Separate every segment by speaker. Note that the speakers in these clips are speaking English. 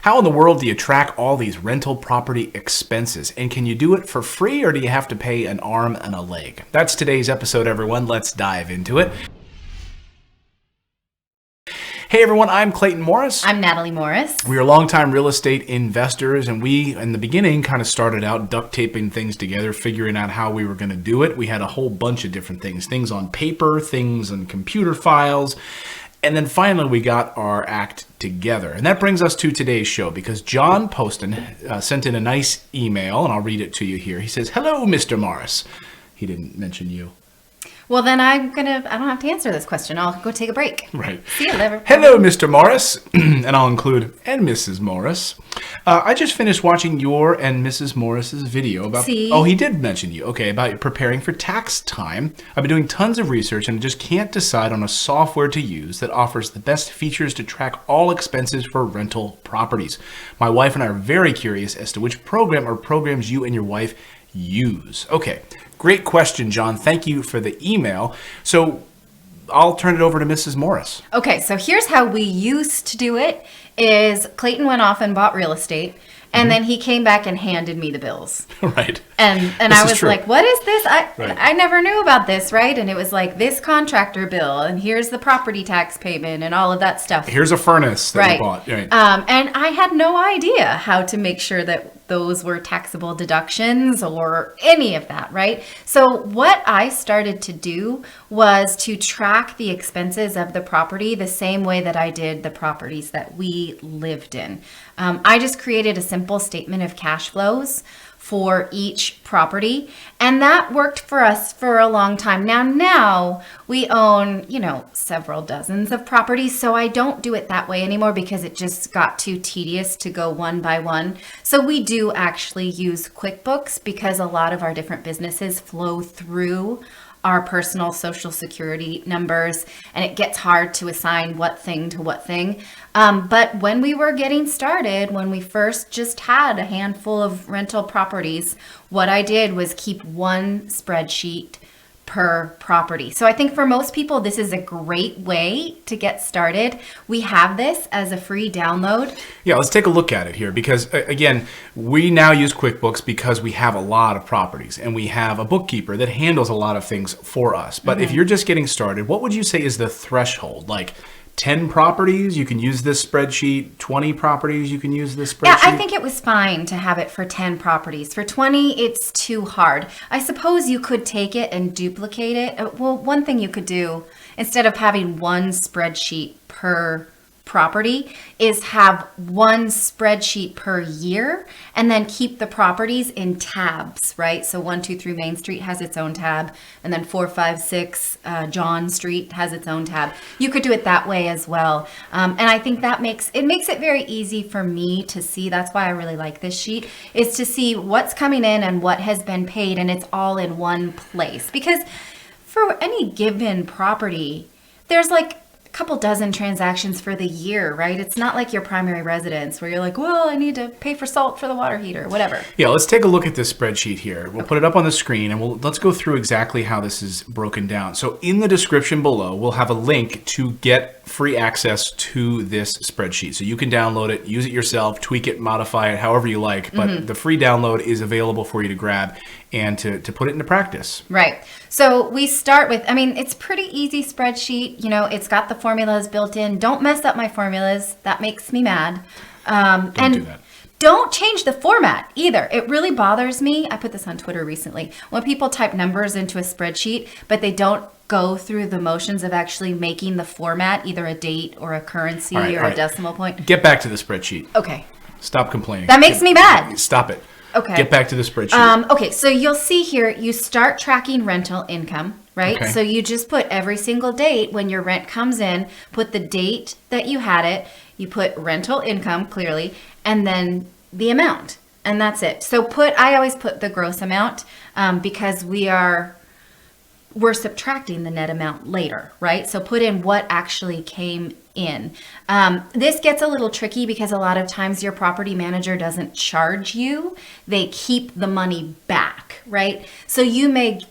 Speaker 1: How in the world do you track all these rental property expenses? And can you do it for free, or do you have to pay an arm and a leg? That's today's episode, everyone. Let's dive into it. Hey everyone, I'm Clayton Morris.
Speaker 2: I'm Natalie Morris.
Speaker 1: We are longtime real estate investors, and we, in the beginning, kind of started out duct taping things together, figuring out how we were going to do it. We had a whole bunch of different things on paper, things on computer files, and then finally we got our act together. And that brings us to today's show, because John Poston sent in a nice email, and I'll read it to you here. He says, "Hello, Mr. Morris." He didn't mention you.
Speaker 2: Well, then I don't have to answer this question. I'll go take a break.
Speaker 1: Right.
Speaker 2: See you later.
Speaker 1: Hello, Mr. Morris, and I'll include, and Mrs. Morris. I just finished watching your and Mrs. Morris's video about...
Speaker 2: See?
Speaker 1: Oh, he did mention you. Okay, about preparing for tax time. I've been doing tons of research and just can't decide on a software to use that offers the best features to track all expenses for rental properties. My wife and I are very curious as to which program or programs you and your wife use. Okay. Great question, John. Thank you for the email. So I'll turn it over to Mrs. Morris.
Speaker 2: Okay, so here's how we used to do it is Clayton went off and bought real estate, and then he came back and handed me the bills.
Speaker 1: Right.
Speaker 2: And I was like, what is this? I never knew about this, right? And it was like this contractor bill, and here's the property tax payment and all of that stuff.
Speaker 1: Here's a furnace that you bought. Right.
Speaker 2: And I had no idea how to make sure that those were taxable deductions or any of that, right? So what I started to do was to track the expenses of the property the same way that I did the properties that we lived in. I just created a simple statement of cash flows for each property, and that worked for us for a long time. Now we own, several dozens of properties, so I don't do it that way anymore because it just got too tedious to go one by one. So we do actually use QuickBooks because a lot of our different businesses flow through our personal social security numbers, and it gets hard to assign what thing to what thing. But when we were getting started, when we first just had a handful of rental properties, what I did was keep one spreadsheet per property. So I think for most people, this is a great way to get started. We have this as a free download.
Speaker 1: Yeah, let's take a look at it here, because again, we now use QuickBooks because we have a lot of properties and we have a bookkeeper that handles a lot of things for us. But if you're just getting started, what would you say is the threshold? Like 10 properties, you can use this spreadsheet. 20 properties, you can use this spreadsheet.
Speaker 2: Yeah, I think it was fine to have it for 10 properties. For 20, it's too hard. I suppose you could take it and duplicate it. Well, one thing you could do, instead of having one spreadsheet per property, is have one spreadsheet per year and then keep the properties in tabs, right? So 123 Main Street has its own tab, and then 456 John Street has its own tab. You could do it that way as well. And I think that makes it very easy for me to see. That's why I really like this sheet, is to see what's coming in and what has been paid, and it's all in one place. Because for any given property, there's like couple dozen transactions for the year, right? It's not like your primary residence where you're like, well, I need to pay for salt for the water heater, whatever.
Speaker 1: Yeah, let's take a look at this spreadsheet here. We'll put it up on the screen, and let's go through exactly how this is broken down. So in the description below, we'll have a link to get free access to this spreadsheet. So you can download it, use it yourself, tweak it, modify it, however you like. But the free download is available for you to grab and to put it into practice.
Speaker 2: Right. So we start with, it's pretty easy spreadsheet. It's got the formulas built in. Don't mess up my formulas. That makes me mad.
Speaker 1: Don't do that.
Speaker 2: Don't change the format either. It really bothers me. I put this on Twitter recently. When people type numbers into a spreadsheet, but they don't go through the motions of actually making the format either a date or a currency or a decimal point.
Speaker 1: Get back to the spreadsheet.
Speaker 2: Okay.
Speaker 1: Stop complaining.
Speaker 2: That makes me mad.
Speaker 1: Stop it.
Speaker 2: Okay.
Speaker 1: Get back to the spreadsheet.
Speaker 2: Okay, so you'll see here, you start tracking rental income, right?
Speaker 1: Okay.
Speaker 2: So you just put every single date when your rent comes in, put the date that you had it, you put rental income clearly, and then the amount, and that's it. So I always put the gross amount because we're subtracting the net amount later, right? So put in what actually came in. This gets a little tricky because a lot of times your property manager doesn't charge you. They keep the money back, right? So you may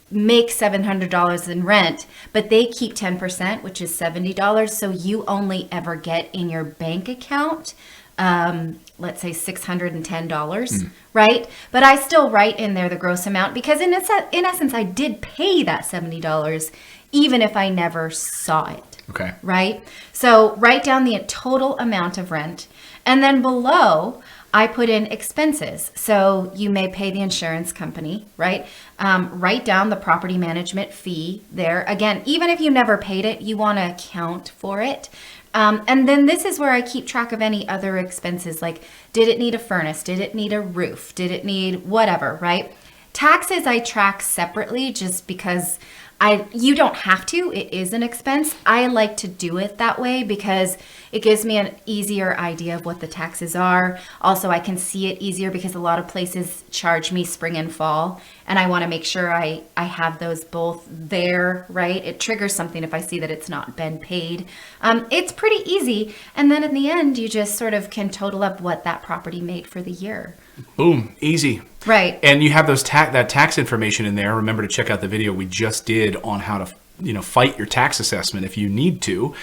Speaker 2: make $700 in rent, but they keep 10%, which is $70. So you only ever get in your bank account let's say $610, right? But I still write in there the gross amount because in essence, I did pay that $70 even if I never saw it.
Speaker 1: Okay.
Speaker 2: Right? So write down the total amount of rent. And then below, I put in expenses. So you may pay the insurance company, right? Write down the property management fee there. Again, even if you never paid it, you want to account for it. And then this is where I keep track of any other expenses, like did it need a furnace? Did it need a roof? Did it need whatever, right? Taxes I track separately just because you don't have to. It is an expense. I like to do it that way because it gives me an easier idea of what the taxes are. Also, I can see it easier because a lot of places charge me spring and fall, and I want to make sure I have those both there, right? It triggers something if I see that it's not been paid. It's pretty easy. And then in the end, you just sort of can total up what that property made for the year.
Speaker 1: Boom, easy.
Speaker 2: Right.
Speaker 1: And you have those that tax information in there. Remember to check out the video we just did on how to fight your tax assessment if you need to.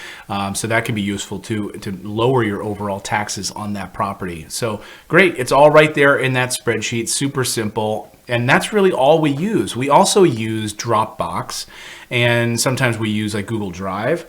Speaker 1: So that can be useful to lower your overall taxes on that property. So great. It's all right there in that spreadsheet. Super simple. And that's really all we use. We also use Dropbox, and sometimes we use like Google Drive,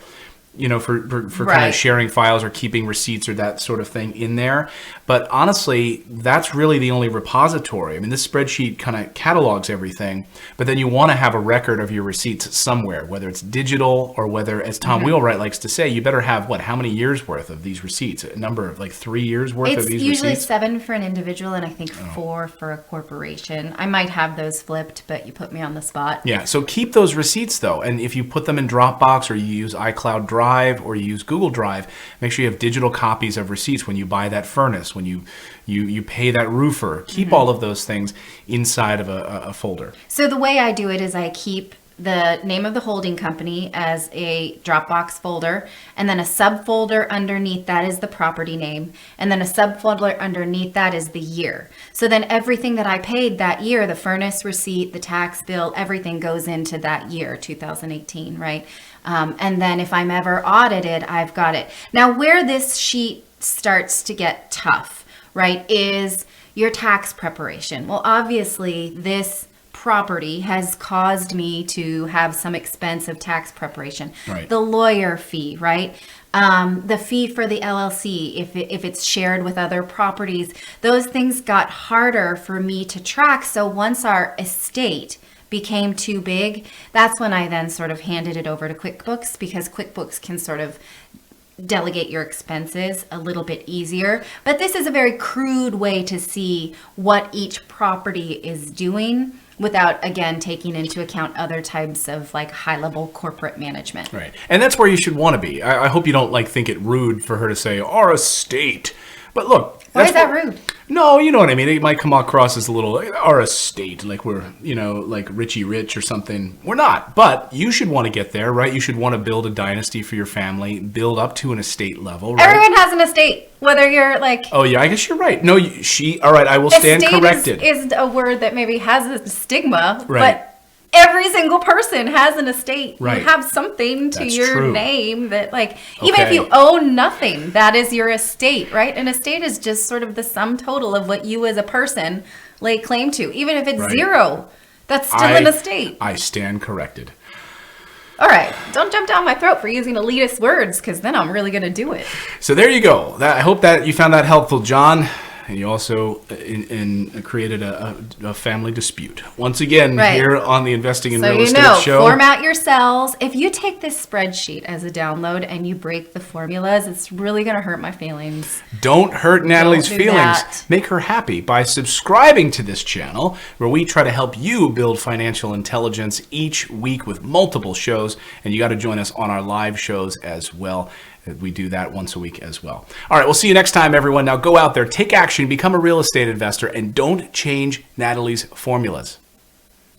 Speaker 1: for
Speaker 2: Right.
Speaker 1: kind of sharing files or keeping receipts or that sort of thing in there. But honestly, that's really the only repository. I mean, this spreadsheet kind of catalogs everything, but then you want to have a record of your receipts somewhere, whether it's digital or whether, as Tom Wheelwright likes to say, you better have how many years worth of these receipts? A number of 3 years worth of these receipts?
Speaker 2: It's usually 7 for an individual and I think 4 for a corporation. I might have those flipped, but you put me on the spot.
Speaker 1: Yeah, so keep those receipts though. And if you put them in Dropbox or you use iCloud Drive or you use Google Drive, make sure you have digital copies of receipts when you buy that furnace, when you pay that roofer. Keep all of those things inside of a folder.
Speaker 2: So the way I do it is I keep the name of the holding company as a Dropbox folder, and then a subfolder underneath that is the property name, and then a subfolder underneath that is the year. So then everything that I paid that year, the furnace receipt, the tax bill, everything goes into that year, 2018, right? And then if I'm ever audited, I've got it. Now, where this sheet starts to get tough, right, is your tax preparation. Well, obviously, this property has caused me to have some expense of tax preparation.
Speaker 1: Right.
Speaker 2: The lawyer fee, right? The fee for the LLC, if it's shared with other properties, those things got harder for me to track. So once our estate became too big, that's when I then sort of handed it over to QuickBooks, because QuickBooks can sort of delegate your expenses a little bit easier. But this is a very crude way to see what each property is doing without, again, taking into account other types of high-level corporate management.
Speaker 1: Right. And that's where you should want to be. I hope you don't think it rude for her to say, our estate. But look.
Speaker 2: Why is that rude?
Speaker 1: No, you know what I mean. It might come across as a little, our estate, like we're, like Richie Rich or something. We're not. But you should want to get there, right? You should want to build a dynasty for your family, build up to an estate level, right?
Speaker 2: Everyone has an estate, whether you're
Speaker 1: Oh, yeah, I guess you're right. No, all right, I will stand corrected.
Speaker 2: Estate is a word that maybe has a stigma,
Speaker 1: right.
Speaker 2: But every single person has an estate.
Speaker 1: Right.
Speaker 2: You have something to
Speaker 1: That's
Speaker 2: your
Speaker 1: true.
Speaker 2: name that even if you own nothing, that is your estate, right? An estate is just sort of the sum total of what you as a person lay claim to. Even if it's
Speaker 1: Right.
Speaker 2: zero, that's still an estate.
Speaker 1: I stand corrected.
Speaker 2: All right. Don't jump down my throat for using elitist words, because then I'm really going to do it.
Speaker 1: So there you go. I hope that you found that helpful, John. And you also created a family dispute. Once again,
Speaker 2: Right.
Speaker 1: here on the Investing in
Speaker 2: So
Speaker 1: Real
Speaker 2: you
Speaker 1: Estate
Speaker 2: know,
Speaker 1: show.
Speaker 2: format your cells. If you take this spreadsheet as a download and you break the formulas, it's really going to hurt my feelings.
Speaker 1: Don't hurt Natalie's
Speaker 2: Don't do
Speaker 1: feelings.
Speaker 2: that.
Speaker 1: Make her happy by subscribing to this channel, where we try to help you build financial intelligence each week with multiple shows. And you got to join us on our live shows as well. We do that once a week as well. All right, we'll see you next time, everyone. Now go out there, take action, become a real estate investor, and don't change Natalie's formulas.